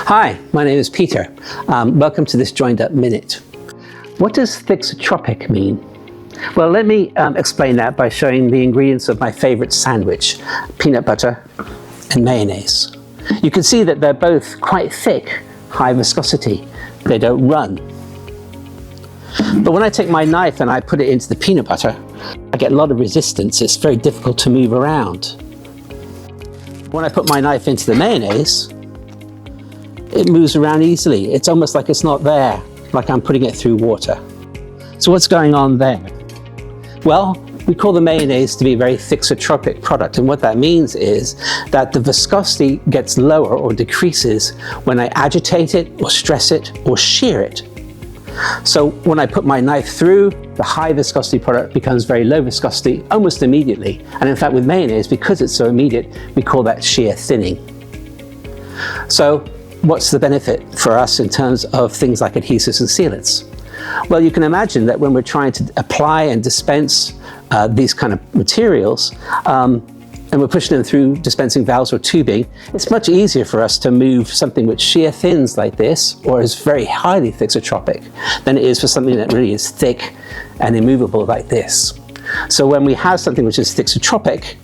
Hi, my name is Peter. Welcome to this Joined Up Minute. What does thixotropic mean? Well, let me explain that by showing the ingredients of my favorite sandwich, peanut butter and mayonnaise. You can see that they're both quite thick, high viscosity. They don't run. But when I take my knife and I put it into the peanut butter, I get a lot of resistance. It's very difficult to move around. When I put my knife into the mayonnaise, it moves around easily. It's almost like it's not there, like I'm putting it through water. So what's going on there? Well, we call the mayonnaise to be a very thixotropic product, and what that means is that the viscosity gets lower or decreases when I agitate it or stress it or shear it. So when I put my knife through, the high viscosity product becomes very low viscosity almost immediately. And in fact, with mayonnaise, because it's so immediate, we call that shear thinning. So what's the benefit for us in terms of things like adhesives and sealants? Well, you can imagine that when we're trying to apply and dispense these kind of materials, and we're pushing them through dispensing valves or tubing, it's much easier for us to move something which shear thins like this, or is very highly thixotropic, than it is for something that really is thick and immovable like this. So when we have something which is thixotropic,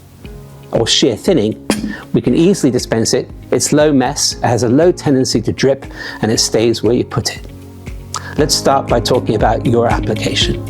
or shear thinning, we can easily dispense it. It's low mess, it has a low tendency to drip, and it stays where you put it. Let's start by talking about your application.